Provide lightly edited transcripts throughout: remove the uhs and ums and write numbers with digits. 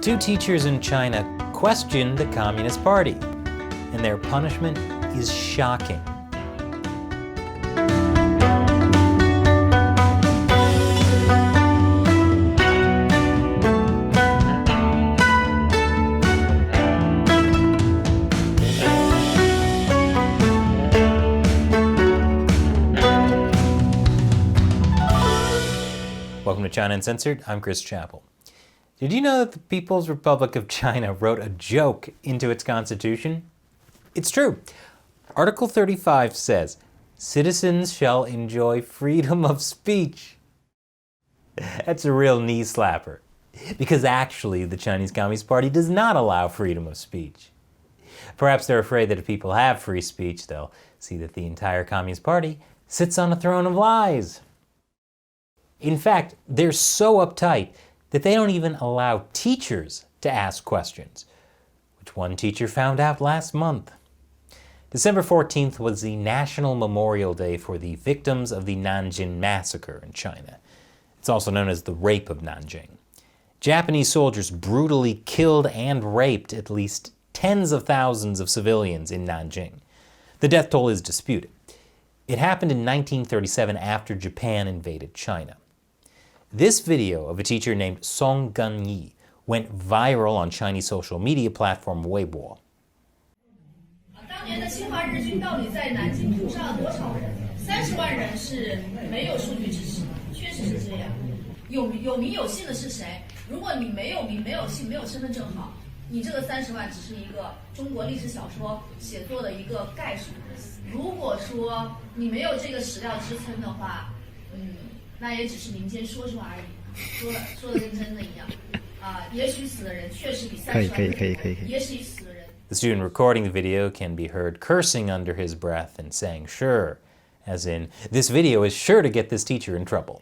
Two teachers in China questioned the Communist Party, and their punishment is shocking. Welcome to China Uncensored. I'm Chris Chappell. Did you know that the People's Republic of China wrote a joke into its constitution? It's true. Article 35 says, "Citizens shall enjoy freedom of speech." That's a real knee slapper, because actually the Chinese Communist Party does not allow freedom of speech. Perhaps they're afraid that if people have free speech, they'll see that the entire Communist Party sits on a throne of lies. In fact, they're so uptight that they don't even allow teachers to ask questions, which one teacher found out last month. December 14th was the National Memorial Day for the victims of the Nanjing Massacre in China. It's also known as the Rape of Nanjing. Japanese soldiers brutally killed and raped at least tens of thousands of civilians in Nanjing. The death toll is disputed. It happened in 1937 after Japan invaded China. This video of a teacher named Song Gun-yi went viral on Chinese social media platform Weibo. 当年的侵华日军到底在南京屠杀了多少人？30万人是没有数据支持的，确实是这样。有名有姓的是谁？如果你没有名、没有姓、没有身份证号，你这个30万只是一个中国历史小说写作的一个概述。如果说你没有这个史料支撑的话，那也只是民间说说而已，说的跟真的一样。也许死的人确实比30万人，也许死的人。The student recording the video can be heard cursing under his breath and saying "sure," as in, this video is sure to get this teacher in trouble.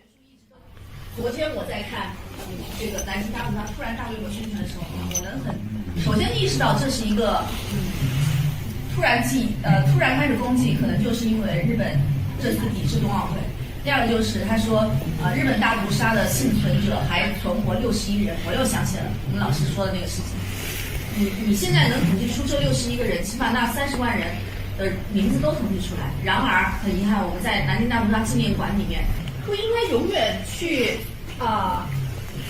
昨天我在看这个南京大屠杀突然大规模宣传的时候，我能首先意识到这是一个突然开始攻击，可能就是因为日本这次抵制冬奥会。第二个就是他说，日本大屠杀的幸存者还存活61人，我又想起了我们老师说的那个事情。你现在能统计出这61个人，起码那30万人的名字都统计出来。然而很遗憾，我们在南京大屠杀纪念馆里面不应该永远去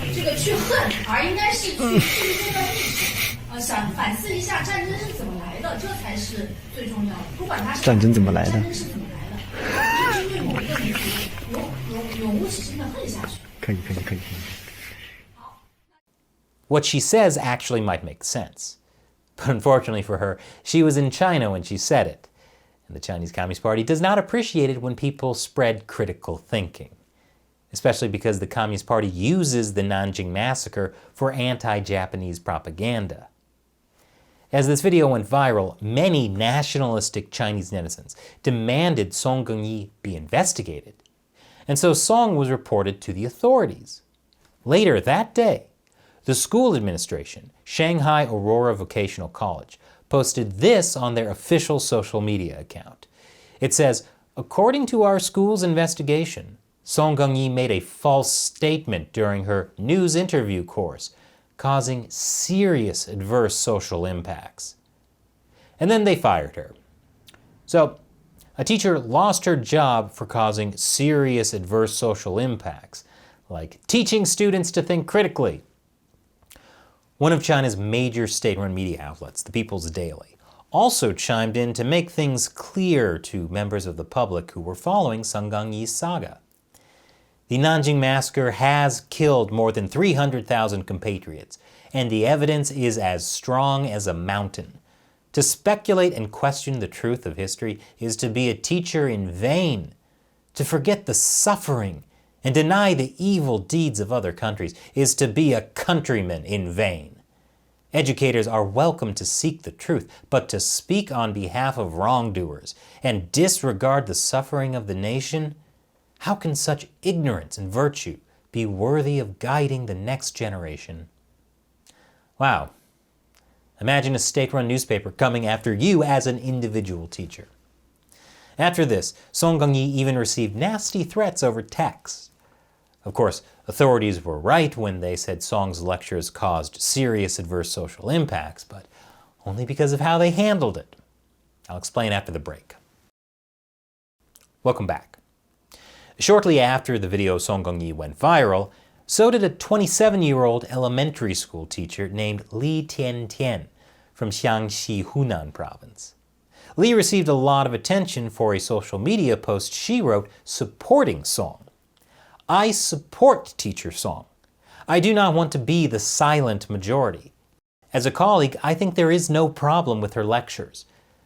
去恨，而应该是去记录这段历史，想反思一下战争是怎么来的，这才是最重要的。不管它是战争怎么来的，战争是怎么来的，针对某一个民族永无止境的恨下去。可以。What she says actually might make sense. But unfortunately for her, she was in China when she said it. And the Chinese Communist Party does not appreciate it when people spread critical thinking, especially because the Communist Party uses the Nanjing Massacre for anti-Japanese propaganda. As this video went viral, many nationalistic Chinese netizens demanded Song Gun-yi be investigated. And so Song was reported to the authorities. Later that day, the school administration, Shanghai Aurora Vocational College, posted this on their official social media account. It says, "According to our school's investigation, Song Gun-yi made a false statement during her news interview course, causing serious adverse social impacts." And then they fired her. So, a teacher lost her job for causing serious adverse social impacts, like teaching students to think critically. One of China's major state-run media outlets, the People's Daily, also chimed in to make things clear to members of the public who were following Song Gun-yi's saga. The Nanjing Massacre has killed more than 300,000 compatriots, and the evidence is as strong as a mountain. To speculate and question the truth of history is to be a teacher in vain. To forget the suffering and deny the evil deeds of other countries is to be a countryman in vain. Educators are welcome to seek the truth, but to speak on behalf of wrongdoers and disregard the suffering of the nation, how can such ignorance and virtue be worthy of guiding the next generation? Wow. Imagine a state-run newspaper coming after you as an individual teacher. After this, Song Gun-yi even received nasty threats over text. Of course, authorities were right when they said Song's lectures caused serious adverse social impacts, but only because of how they handled it. I'll explain after the break. Welcome back. Shortly after the video Song Gongyi went viral, so did a 27-year-old elementary school teacher named Li Tiantian from Jiangxi, Hunan province. Li received a lot of attention for a social media post she wrote supporting Song. I support teacher Song. I do not want to be the silent majority. As a colleague, I think there is no problem with her lectures.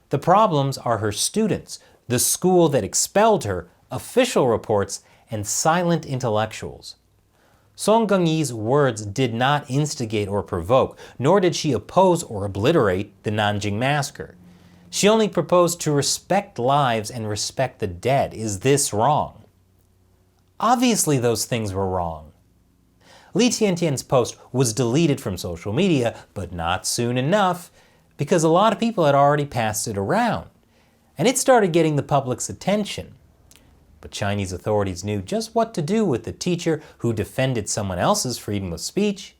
The problems are her students, the school that expelled her, official reports, and silent intellectuals. Song Gongyi's words did not instigate or provoke, nor did she oppose or obliterate the Nanjing massacre. She only proposed to respect lives and respect the dead. Is this wrong? Obviously those things were wrong. Li Tiantian's post was deleted from social media, but not soon enough, because a lot of people had already passed it around, and it started getting the public's attention. But Chinese authorities knew just what to do with the teacher who defended someone else's freedom of speech.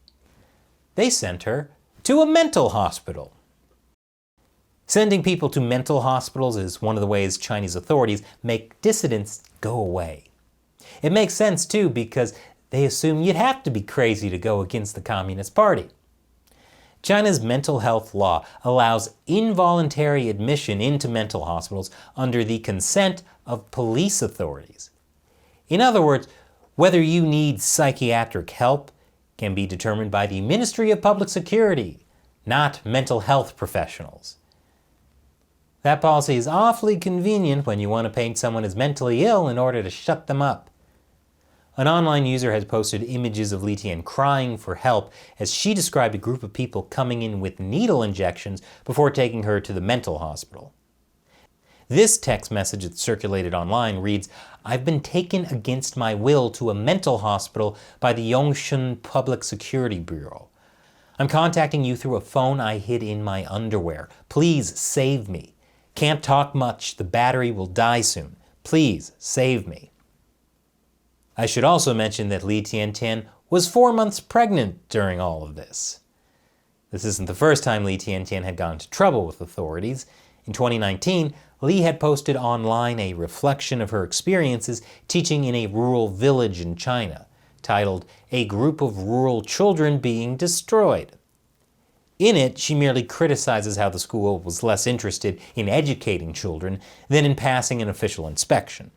They sent her to a mental hospital. Sending people to mental hospitals is one of the ways Chinese authorities make dissidents go away. It makes sense too, because they assume you'd have to be crazy to go against the Communist Party. China's mental health law allows involuntary admission into mental hospitals under the consent of police authorities. In other words, whether you need psychiatric help can be determined by the Ministry of Public Security, not mental health professionals. That policy is awfully convenient when you want to paint someone as mentally ill in order to shut them up. An online user has posted images of Li Tian crying for help as she described a group of people coming in with needle injections before taking her to the mental hospital. This text message that circulated online reads, "I've been taken against my will to a mental hospital by the Yongshun Public Security Bureau. I'm contacting you through a phone I hid in my underwear. Please save me. Can't talk much. The battery will die soon. Please save me." I should also mention that Li Tiantian was 4 months pregnant during all of this. This isn't the first time Li Tiantian had gone to trouble with authorities. In 2019, Li had posted online a reflection of her experiences teaching in a rural village in China, titled "A Group of Rural Children Being Destroyed." In it, she merely criticizes how the school was less interested in educating children than in passing an official inspection.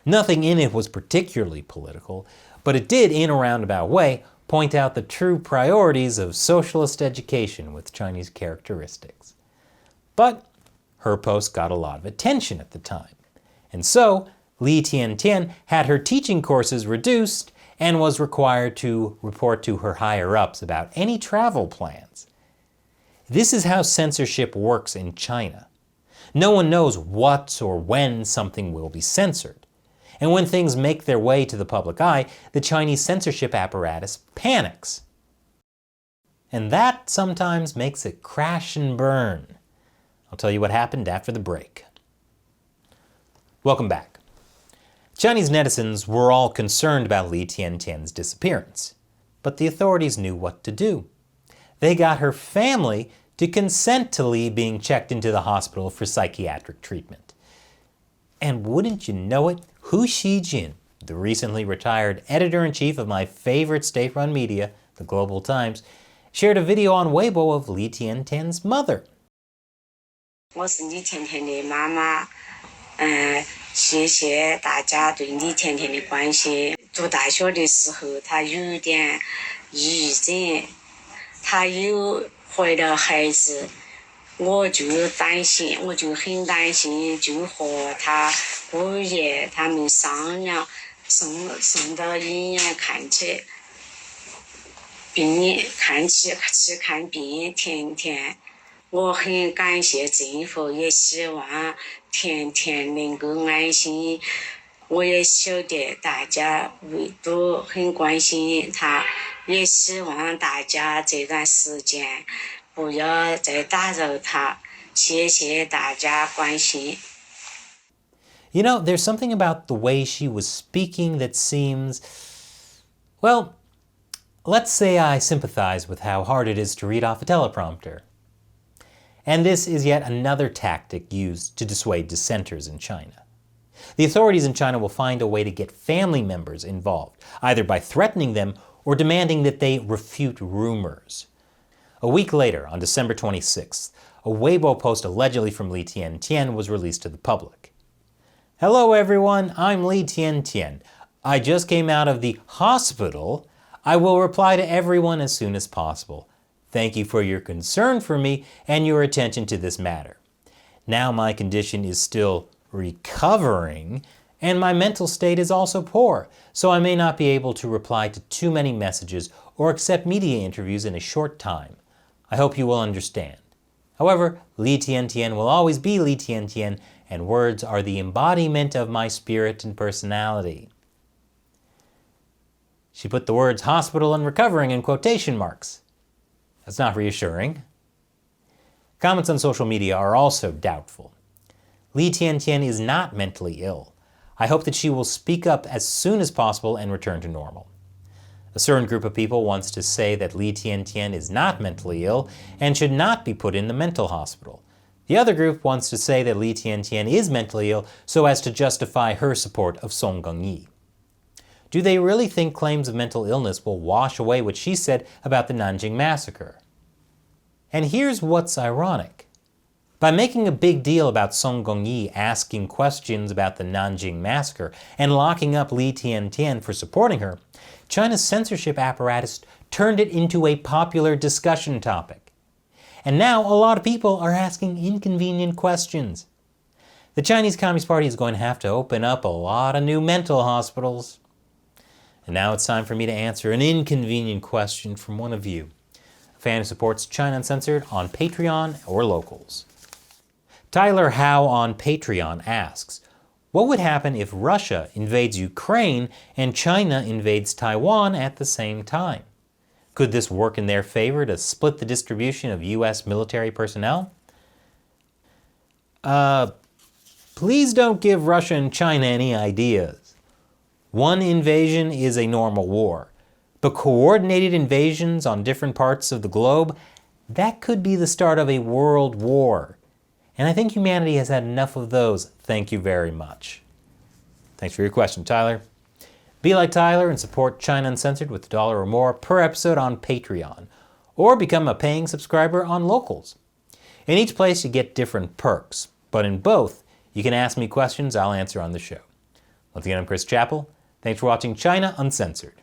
Nothing in it was particularly political, but it did, in a roundabout way, point out the true priorities of socialist education with Chinese characteristics. But her post got a lot of attention at the time, and so Li Tiantian had her teaching courses reduced and was required to report to her higher-ups about any travel plans. This is how censorship works in China. No one knows what or when something will be censored. And when things make their way to the public eye, the Chinese censorship apparatus panics. And that sometimes makes it crash and burn. I'll tell you what happened after the break. Welcome back. Chinese netizens were all concerned about Li Tiantian's disappearance, but the authorities knew what to do. They got her family to consent to Li being checked into the hospital for psychiatric treatment. And wouldn't you know it, Hu Xijin, the recently retired editor-in-chief of my favorite state-run media, the Global Times, shared a video on Weibo of Li Tiantian's mother. 我是李甜甜的妈妈，谢谢大家对李甜甜的关心。读大学的时候，她有点抑郁症，她有怀了孩子，我就担心，我就很担心，就和她姑爷他们商量，送到医院看去看病，甜甜。我很感谢政府，也希望甜甜能够安心。我也晓得大家都很关心她，也希望大家这段时间不要再打扰她。谢谢大家关心。You know, there's something about the way she was speaking that seems Well, let's say I sympathize with how hard it is to read off a teleprompter. And this is yet another tactic used to dissuade dissenters in China. The authorities in China will find a way to get family members involved, either by threatening them or demanding that they refute rumors. A week later, on December 26th, a Weibo post allegedly from Li Tiantian was released to the public. Hello everyone, I'm Li Tiantian. I just came out of the hospital. I will reply to everyone as soon as possible. Thank you for your concern for me and your attention to this matter. Now my condition is still recovering, and my mental state is also poor, so I may not be able to reply to too many messages or accept media interviews in a short time. I hope you will understand. However, Li Tiantian will always be Li Tiantian, and words are the embodiment of my spirit and personality. She put the words hospital and recovering in quotation marks. That's not reassuring. Comments on social media are also doubtful. Li Tiantian is not mentally ill. I hope that she will speak up as soon as possible and return to normal. A certain group of people wants to say that Li Tiantian is not mentally ill and should not be put in the mental hospital. The other group wants to say that Li Tiantian is mentally ill so as to justify her support of Song Gongyi. Do they really think claims of mental illness will wash away what she said about the Nanjing massacre? And here's what's ironic. By making a big deal about Song Gongyi asking questions about the Nanjing massacre and locking up Li Tiantian for supporting her, China's censorship apparatus turned it into a popular discussion topic. And now a lot of people are asking inconvenient questions. The Chinese Communist Party is going to have to open up a lot of new mental hospitals. And now it's time for me to answer an inconvenient question from one of you, a fan who supports China Uncensored on Patreon or Locals. Tyler Howe on Patreon asks, what would happen if Russia invades Ukraine and China invades Taiwan at the same time? Could this work in their favor to split the distribution of U.S. military personnel? Please don't give Russia and China any ideas. One invasion is a normal war, but coordinated invasions on different parts of the globe, that could be the start of a world war. And I think humanity has had enough of those. Thank you very much. Thanks for your question, Tyler. Be like Tyler and support China Uncensored with $1 or more per episode on Patreon, or become a paying subscriber on Locals. In each place you get different perks, but in both you can ask me questions I'll answer on the show. Once again, I'm Chris Chappell. Thanks for watching China Uncensored.